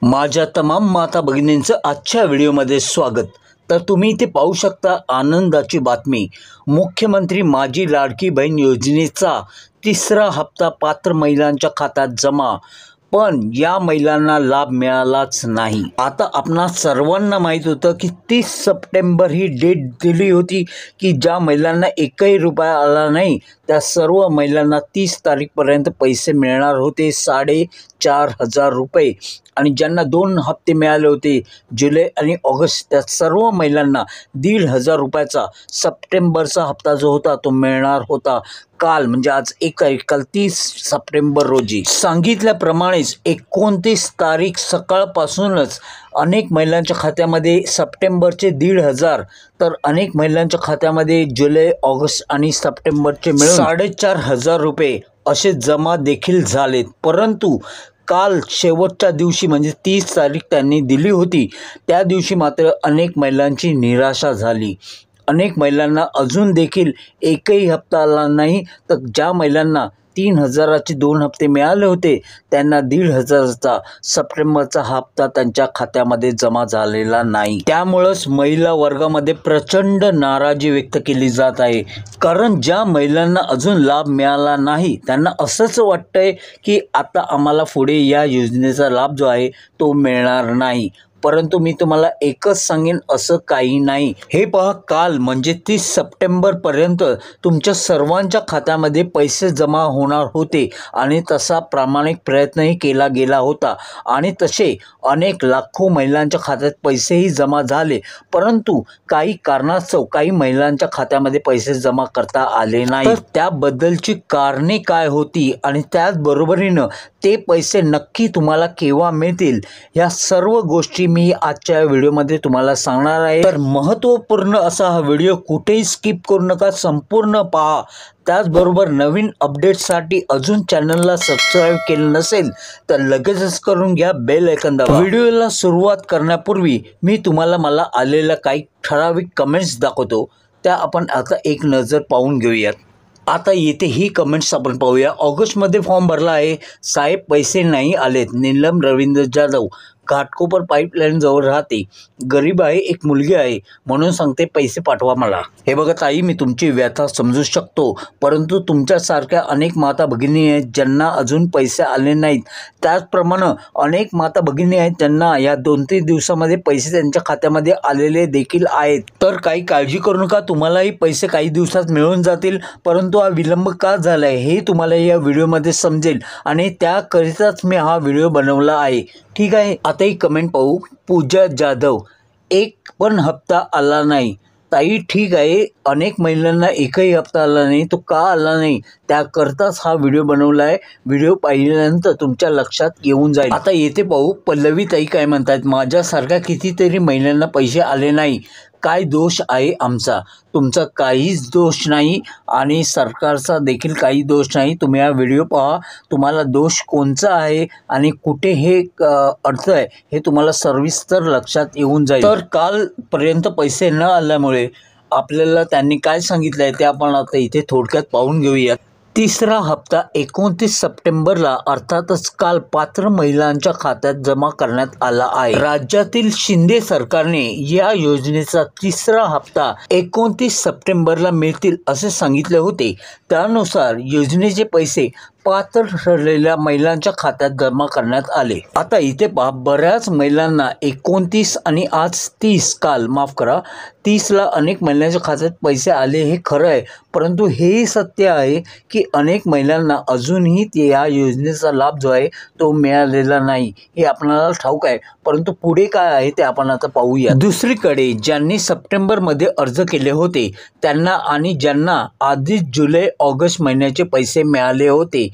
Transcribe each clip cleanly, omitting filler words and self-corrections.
माझ्या तमाम माता भगिनींचं आजच्या व्हिडिओमध्ये स्वागत। तर तुम्ही इथे पाहू शकता आनंदाची बातमी। मुख्यमंत्री माझी लाडकी बहीण योजनेचा तिसरा हप्ता पात्र महिलांच्या खात्यात जमा, पण या महिलांना लाभ मिळालाच नाही। आता आपणा सर्वांना माहीत होतं की 30 सप्टेंबर ही डेट दिली होती की ज्या महिलांना एकही रुपया आला नाही त्या सर्व महिलांना 30 तारीखपर्यंत पैसे मिळणार होते, 4,500 रुपये। आणि ज्यांना 2 हप्ते मिळाले होते जुलै आणि ऑगस्ट, त्या सर्व महिलांना 1,500 रुपयाचा सप्टेंबरचा हप्ता जो होता तो मिळणार होता। काल म्हणजे आज 1 तारीख, काल 30 सप्टेंबर रोजी सांगितल्याप्रमाणेच 29 तारीख सकाळपासूनच अनेक महिलांच्या खात्यामध्ये सप्टेंबरचे 1,500, तर अनेक महिलांच्या खात्यामध्ये जुलै, ऑगस्ट आणि सप्टेंबरचे मिळून 4,500 रुपये असे जमा देखील झालेत। परंतु काल शेवटच्या दिवशी म्हणजे 30 तारीख त्यांनी दिली होती, त्या दिवशी मात्र अनेक महिलांची निराशा झाली। अनेक महिलांना अजून देखील एकही हप्ता आला नाही, तर ज्या महिलांना 3,000चे 2 हप्ते मिळाले होते त्यांना 1,500चा सप्टेंबरचा हप्ता त्यांच्या खात्यामध्ये जमा झालेला नाही। त्यामुळेच महिला वर्गामध्ये प्रचंड नाराजी व्यक्त केली जात आहे, कारण ज्या महिलांना अजून लाभ मिळाला नाही त्यांना असंच वाटतंय की आता आम्हाला पुढे या योजनेचा लाभ जो आहे तो मिळणार नाही। परंतु मी तुम्हाला एकच सांगेन, असं काही नाही। हे पहा, काल म्हणजे 30 सप्टेंबरपर्यंत तुमच्या सर्वांच्या खात्यामध्ये पैसे जमा होणार होते आणि तसा प्रामाणिक प्रयत्नही केला गेला होता आणि तसे अनेक लाखो महिलांच्या खात्यात पैसेही जमा झाले। परंतु काही कारणास्तव काही महिलांच्या खात्यामध्ये पैसे जमा करता आले नाही। तर त्याबद्दलची कारणे काय होती आणि त्याचबरोबरीनं ते पैसे नक्की तुम्हाला केव्हा मिळतील, या सर्व गोष्टी मी आजच्या व्हिडिओमध्ये तुम्हाला सांगणार आहे। तर महत्त्वपूर्ण असा हा व्हिडिओ कुठेही स्किप करू नका, संपूर्ण पहा। त्याचबरोबर नवीन अपडेट्ससाठी अजून चॅनलला सबस्क्राईब केलं नसेल तर लगेचच करून घ्या, बेल आयकॉन दाबा। व्हिडिओला सुरुवात करण्यापूर्वी मी तुम्हाला मला आलेल्या काही ठराविक कमेंट्स दाखवतो, त्या आपण आता एक नजर पाहून घेऊयात। आता येथे ही कमेंट्स आपण पाहूया। ऑगस्टमध्ये फॉर्म भरला आहे साहेब, पैसे नाही आलेत। नीलम रवींद्र जाधव, घाटकोपर पाईपलाईन जवळ राहते, गरीब आहे, एक मुलगी आहे, म्हणून सांगते पैसे पाठवा मला। हे बघा ताई, मी तुमची व्यथा समजू शकतो, परंतु तुमच्यासारख्या अनेक माता भगिनी आहेत ज्यांना अजून पैसे आले नाहीत। त्याचप्रमाणे अनेक माता भगिनी आहेत ज्यांना या 2-3 दिवसामध्ये पैसे त्यांच्या खात्यामध्ये आलेले देखील आहेत। तर काही काळजी करू नका, तुम्हालाही पैसे काही दिवसात मिळून जातील। परंतु हा विलंब का झाला आहे हे तुम्हाला या व्हिडिओमध्ये समजेल आणि त्याकरिताच मी हा व्हिडिओ बनवला आहे, ठीक आहे। आता ही कमेंट पाहू। पूजा जाधव, एक पण हप्ता आला नाही। ताई ठीक आहे, अनेक महिलांना एकही हप्ता आला नाही, तो का आला नाही त्याकरताच हा व्हिडिओ बनवला आहे। व्हिडिओ पाहिल्यानंतर तुमच्या लक्षात येऊन जाईल। आता येथे पाहू, पल्लवी ताई काय म्हणतात, माझ्यासारख्या कितीतरी महिलांना पैसे आले नाही, काय दोष आहे आमचा? तुमचा काहीच दोष नाही आणि सरकारचा देखील काही दोष नाही। तुम्ही हा व्हिडिओ पहा, तुम्हाला दोष कोणचा आहे आणि कुठे हे अर्थ आहे हे तुम्हाला सविस्तर लक्षात येऊन जाईल। तर कालपर्यंत पैसे न आल्यामुळे आपल्याला त्यांनी काय सांगितलं आहे ते आपण आता इथे थोडक्यात पाहून घेऊयात। तिसरा हप्ता 29 सप्टेंबरला अर्थातच काल पात्र महिलांच्या खात्यात जमा करण्यात आला आहे। राज्यातील शिंदे सरकारने या योजनेचा तिसरा हप्ता 29 सप्टेंबरला मिळतील असे सांगितले होते। त्यानुसार योजनेचे पैसे पात्र ठरलेल्या महिलांच्या खात्यात जमा करण्यात आले। आता इथे पहा, बऱ्याच महिलांना 29 आणि आज 30, काल माफ करा 30ला अनेक महिलांच्या खात्यात पैसे आले, हे खरं आहे। परंतु हेही सत्य आहे की अनेक महिलांना अजूनही या योजनेचा लाभ जो आहे तो मिळालेला नाही, हे आपल्याला ठाऊक आहे। परंतु पुढे काय आहे ते आपण आता पाहूया। दुसरीकडे ज्यांनी सप्टेंबरमध्ये अर्ज केले होते त्यांना आणि ज्यांना आधीच जुलै ऑगस्ट महिन्याचे पैसे मिळाले होते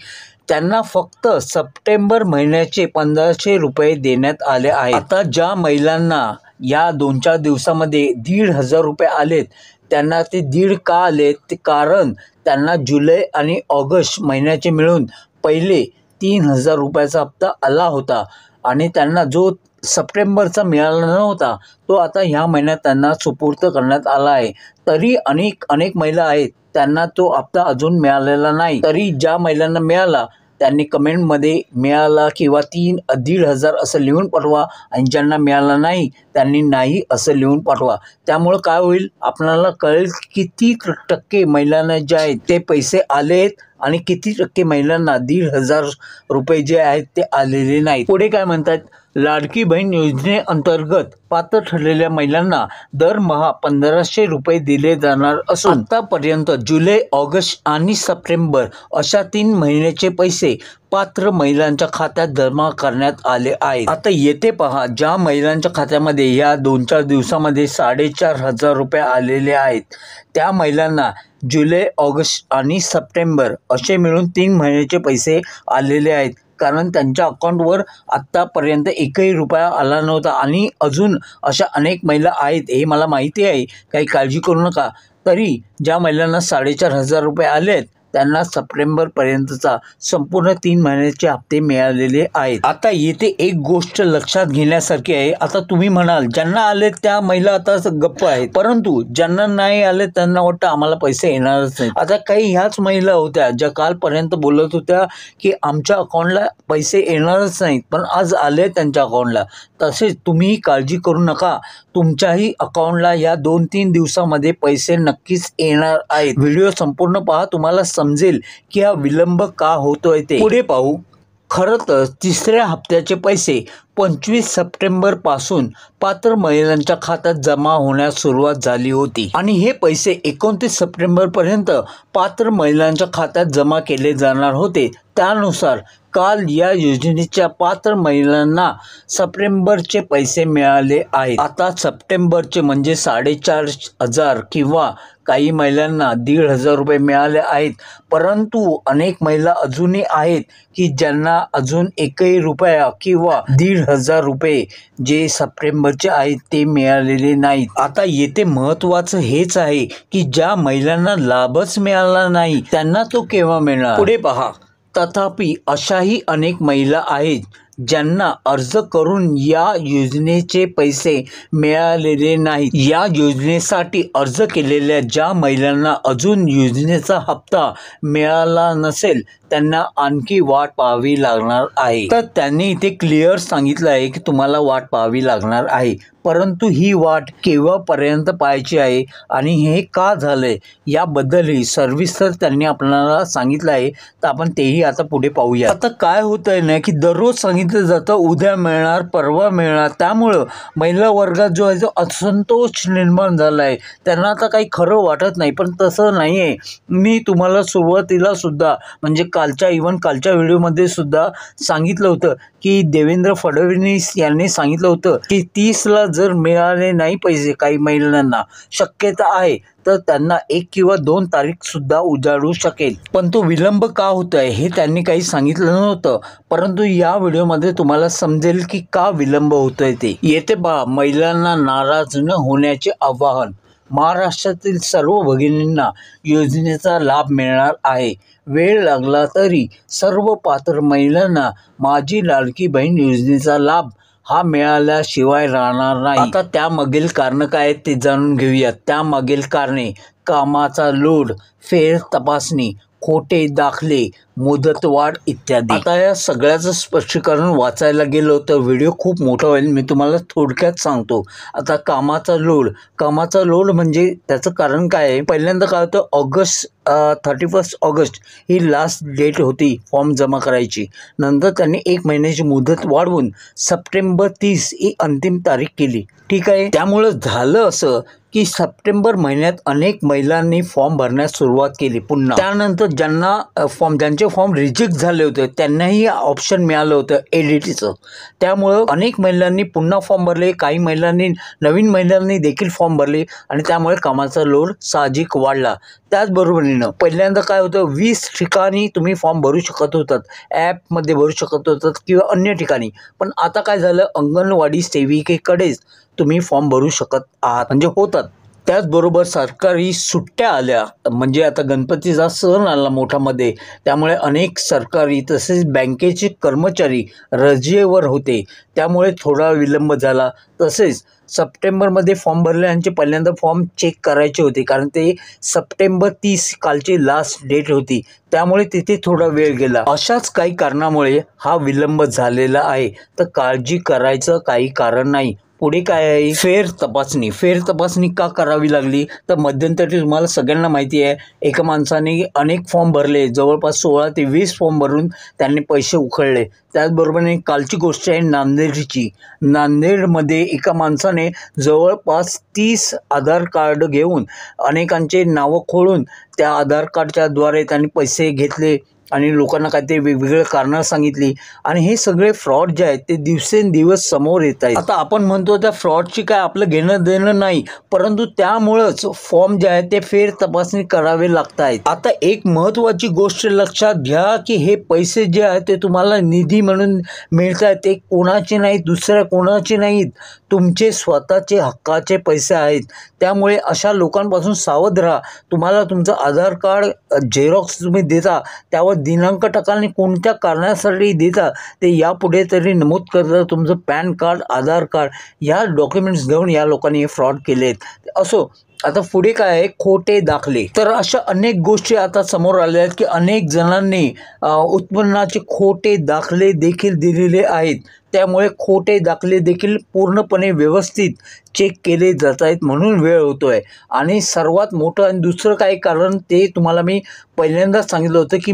त्यांना फक्त सप्टेंबर महिन्याचे 1,500 रुपये देण्यात आले आहेत। आता ज्या महिलांना या 2-4 दिवसामध्ये 1,500 रुपये आलेत त्यांना ते 1,500 का आलेत, ते कारण त्यांना जुलै आणि ऑगस्ट महिन्याचे मिळून पहिले 3,000 रुपयाचा हप्ता आला होता आणि त्यांना जो सप्टेंबरचा मिळाला नव्हता तो आता ह्या महिन्यात त्यांना सुपूर्द करण्यात आला आहे। तरी अनेक महिला आहेत त्यांना तो हप्ता अजून मिळालेला नाही। तरी ज्या महिलांना मिळाला त्यांनी कमेंटमध्ये मिळाला किंवा 3,500 असं लिहून पाठवा आणि ज्यांना मिळाला नाही त्यांनी नाही असं लिहून पाठवा. त्यामुळं काय होईल, आपल्याला कळेल किती टक्के महिलांना जे आहेत ते पैसे आलेत आणि किती टक्के महिलांना 1,500 रुपये जे आहेत ते आलेले नाहीत. पुढे काय म्हणतात, लाडकी बहीण योजनेअंतर्गत पात्र ठरलेल्या महिलांना दरमहा 1,500 रुपये दिले जाणार असून आतापर्यंत जुलै, ऑगस्ट आणि सप्टेंबर अशा 3 महिन्याचे पैसे पात्र महिलांच्या खात्यात जमा करण्यात आले आहेत. आता येथे पहा, ज्या महिलांच्या खात्यामध्ये या 2-4 दिवसामध्ये 4,500 रुपये आलेले आहेत त्या महिलांना जुलै, ऑगस्ट आणि सप्टेंबर असे मिळून 3 महिन्याचे पैसे आलेले आहेत. कारण त्यांच्या अकाउंटवर आत्तापर्यंत एकही रुपया आला नव्हता आणि अजून अशा अनेक महिला आहेत हे मला माहिती आहे, काही काळजी करू नका. तरी ज्या महिलांना 4,500 रुपये आले आहेत त्यांना सप्टेंबरपर्यंतचा संपूर्ण 3 महिन्याचे हप्ते मिळालेले आहेत. आता येथे एक गोष्ट लक्षात घेण्यासारखी आहे. आता तुम्ही म्हणाल ज्यांना आले त्या महिला आता गप्प आहेत, परंतु ज्यांना नाही आले त्यांना वाटतं आम्हाला पैसे येणारच नाही. आता काही ह्याच महिला होत्या ज्या कालपर्यंत बोलत होत्या की आमच्या अकाउंटला पैसे येणारच नाहीत, पण आज आले त्यांच्या अकाउंटला. तसेच तुम्ही काळजी करू नका, तुमच्याही अकाउंटला या 2-3 दिवसामध्ये पैसे नक्कीच येणार आहेत. व्हिडिओ संपूर्ण पहा, तुम्हाला समजेल की हा विलंब का होतोय ते. पुढे पाहू. खरं तर 3ऱ्या हप्त्याचे पैसे 25 सप्टेंबर पासून पात्र महिलांच्या खात्यात जमा होण्यास सुरुवात झाली होती आणि हे पैसे 29 सप्टेंबर पर्यंत पात्र महिलांच्या खात्यात जमा केले जाणार होते. त्यानुसार काल या योजनेच्या पात्र महिलांना सप्टेंबरचे पैसे मिळाले आहेत. आता सप्टेंबरचे म्हणजे 4,500 किंवा काही महिलांना 1,500 रुपये मिळाले आहेत. परंतु अनेक महिला अजूनही आहेत की ज्यांना अजून एकही रुपया किंवा 1,500 रुपये जे सप्टेंबरचे आहेत ते मिळालेले नाहीत. आता येथे महत्त्वाचं हेच आहे की ज्या महिलांना लाभच मिळाला नाही त्यांना तो केव्हा मिळणार. पुढे पहा. तथापि अशाही अनेक महिला आहेत ज्यांना अर्ज करून या योजनेचे पैसे मिळालेले नाहीत. या योजनेसाठी अर्ज केलेल्या ज्या महिलांना अजून योजनेचा हप्ता मिळाला नसेल त्यांना आणखी वाट पाहावी लागणार आहे. तर त्यांनी इथे क्लिअर सांगितलं आहे की तुम्हाला वाट पाहावी लागणार आहे, परंतु ही वाट केव्हापर्यंत पाहायची आहे आणि हे का झालंय याबद्दलही सविस्तर त्यांनी आपल्याला सांगितलं आहे. तर आपण तेही आता पुढे पाहूया. आता काय होतंय ना की दररोज सांगितलं जातं उद्या मिळणार, परवा मिळणार, त्यामुळं महिला वर्गात जो आहे जो असंतोष निर्माण झाला आहे त्यांना आता काही खरं वाटत नाही. पण तसं नाही आहे. मी तुम्हाला सुरुवातीला सुद्धा म्हणजे कालच्या व्हिडिओमध्ये सुद्धा सांगितलं होतं की देवेंद्र फडणवीस यांनी सांगितलं होतं की 30ला जर मिळाले नाही पैसे काही महिलांना, शक्यता आहे तर त्यांना 1 किंवा 2 तारीख सुद्धा उजाडू शकेल. पण तो विलंब का होत आहे हे त्यांनी काही सांगितलं नव्हतं, परंतु या व्हिडिओमध्ये तुम्हाला समजेल की का विलंब होतोय ते. येथे पहा, महिलांना नाराज न होण्याचे आवाहन. महाराष्ट्रातील सर्व भगिनींना योजनेचा लाभ मिळणार आहे. वेळ लागला तरी सर्व पात्र महिलांना माझी लाडकी बहीण योजनेचा लाभ हा मिळाल्याशिवाय राहणार नाही. आता त्यामागील कारण काय आहेत ते जाणून घेऊयात. त्यामागील कारणे: कामाचा लोड, फेर तपासणी, खोटे दाखले, मुदतवाढ इत्यादी. आता या सगळ्याचं स्पष्टीकरण वाचायला गेलो तर व्हिडिओ खूप मोठा होईल. मी तुम्हाला थोडक्यात सांगतो. आता कामाचा लोड म्हणजे त्याचं कारण काय आहे. पहिल्यांदा काय होतं, 31 ऑगस्ट ही लास्ट डेट होती फॉर्म जमा करायची. नंतर त्यांनी 1 महिन्याची मुदत वाढवून सप्टेंबर 30 ही अंतिम तारीख केली. ठीक आहे. त्यामुळं झालं असं की सप्टेंबर महिन्यात अनेक महिलांनी फॉर्म भरण्यास सुरुवात केली पुन्हा. त्यानंतर ज्यांचे फॉर्म रिजेक्ट झाले होते त्यांनाही ऑप्शन मिळालं होतं एडिटचं. त्यामुळं अनेक महिलांनी पुन्हा फॉर्म भरले, काही महिलांनी नवीन महिलांनी देखील फॉर्म भरले आणि त्यामुळे कामाचा लोड साहजिक वाढला. त्याचबरोबरीनं पहिल्यांदा काय होतं, 20 ठिकाणी तुम्ही फॉर्म भरू शकत होतात, ॲपमध्ये भरू शकत होतात किंवा अन्य ठिकाणी. पण आता काय झालं, अंगणवाडी सेविकेकडेच तुम्ही फॉर्म भरू शकत आहात, म्हणजे होतात. त्याचबरोबर सरकारी सुट्ट्या आल्या, म्हणजे आता गणपतीचा सण आला मोठामध्ये, त्यामुळे अनेक सरकारी तसेच बँकेचे कर्मचारी रजेवर होते, त्यामुळे थोडा विलंब झाला. तसेच सप्टेंबरमध्ये फॉर्म भरल्याचे पहिल्यांदा फॉर्म चेक करायचे होते, कारण ते सप्टेंबर 30 कालची लास्ट डेट होती, त्यामुळे तिथे थोडा वेळ गेला. अशाच काही कारणामुळे हा विलंब झालेला आहे. तर काळजी करायचं काही कारण नाही. पुढे काय आहे, फेर तपासणी का करावी लागली, तर मध्यंतरी तुम्हाला सगळ्यांना माहिती आहे, एका माणसाने अनेक फॉर्म भरले, जवळपास 16 ते 20 फॉर्म भरून त्यांनी पैसे उकळले. त्याचबरोबरीने कालची गोष्ट आहे नांदेडची. नांदेडमध्ये एका माणसाने जवळपास 30 आधार कार्ड घेऊन अनेकांचे नावं खोळून त्या आधार कार्डच्या द्वारे त्यांनी पैसे घेतले आणि लोकांना काय ते वेगवेगळे कारणं सांगितली, आणि हे सगळे फ्रॉड जे आहेत ते दिवसेंदिवस समोर येत आहेत. आता आपण म्हणतो त्या फ्रॉडची काय आपलं घेणं देणं नाही, परंतु त्यामुळंच फॉर्म जे आहेत ते फेर तपासणी करावे लागत आहेत. आता एक महत्त्वाची गोष्ट लक्षात घ्या की हे पैसे जे आहेत ते तुम्हाला निधी म्हणून मिळत आहेत, ते कोणाचे नाहीत, दुसऱ्या कोणाचे नाहीत, तुमचे स्वतःचे हक्काचे पैसे आहेत. त्यामुळे अशा लोकांपासून सावध राहा. तुम्हाला तुमचं आधार कार्ड झेरॉक्स तुम्ही देता, त्यावर दिनांक टाका आणि कोणत्या कारणासाठी देता ते यापुढे तरी नमूद करता. तुमचं पॅन कार्ड, आधार कार्ड या डॉक्युमेंट्स घेऊन या लोकांनी हे फ्रॉड केलेत. असो, आता पुढे काय आहे, खोटे दाखले. तर अशा अनेक गोष्टी आता समोर आल्या आहेत की अनेक जणांनी उत्पन्नाचे खोटे दाखले देखील दिलेले आहेत. त्यामुळे खोटे दाखले देखील पूर्णपणे व्यवस्थित चेक केले जात आहेत, म्हणून वेळ होतो आहे. आणि सर्वात मोठं आणि दुसरं काय कारण ते तुम्हाला मी पहिल्यांदाच सांगितलं होतं की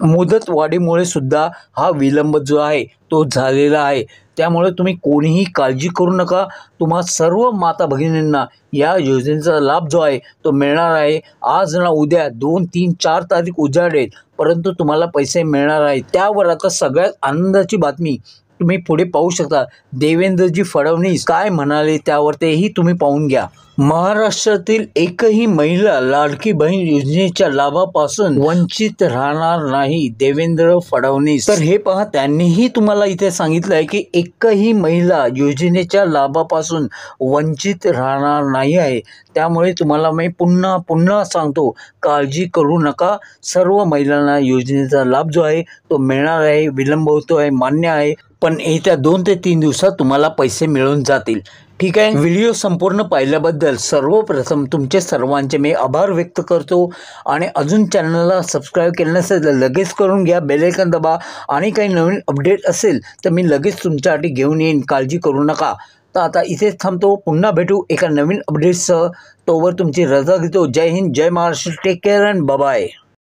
मुदतवाढीमुळे सुद्धा हा विलंब जो आहे तो झालेला आहे. त्यामुळे तुम्ही कोणीही काळजी करू नका. तुम्हा सर्व माता भगिनींना या योजनेचा लाभ जो आहे तो मिळणार आहे. आज ना उद्या 2, 3, 4 तारीख उजाडेल, परंतु तुम्हाला पैसे मिळणार आहेत. त्यावर आता सगळ्यात आनंदाची बातमी तुम्ही पुढे पाहू शकता. देवेंद्रजी फडणवीस काय म्हणाले त्यावर तेही तुम्ही पाहून घ्या. महाराष्ट्रातील एकही महिला लाडकी बहीण योजनेच्या लाभापासून वंचित राहणार नाही, देवेंद्र फडणवीस. तर हे पहा, त्यांनीही तुम्हाला इथे सांगितलं आहे की एकही महिला योजनेच्या लाभापासून वंचित राहणार नाही आहे. त्यामुळे तुम्हाला मी पुन्हा सांगतो, काळजी करू नका. सर्व महिलांना योजनेचा लाभ जो आहे तो मिळणार आहे. विलंब होतो आहे, मान्य आहे, पण येत्या 2 ते 3 दिवसात तुम्हाला पैसे मिळून जातील. ठीक आहे. व्हिडिओ संपूर्ण पाहिल्याबद्दल सर्वप्रथम तुमचे सर्वांचे मी आभार व्यक्त करतो. आणि अजून चॅनलला सबस्क्राईब केलं नसेल तर लगेच करून घ्या, बेल आयकॉन दाबा, आणि काही नवीन अपडेट असेल तर मी लगेच तुमच्यासाठी घेऊन येईन. काळजी करू नका. तर आता इथेच थांबतो. पुन्हा भेटू एका नवीन अपडेटसह. तोवर तुमची रजा घेतो. जय हिंद, जय Maharashtra. Take care and bye.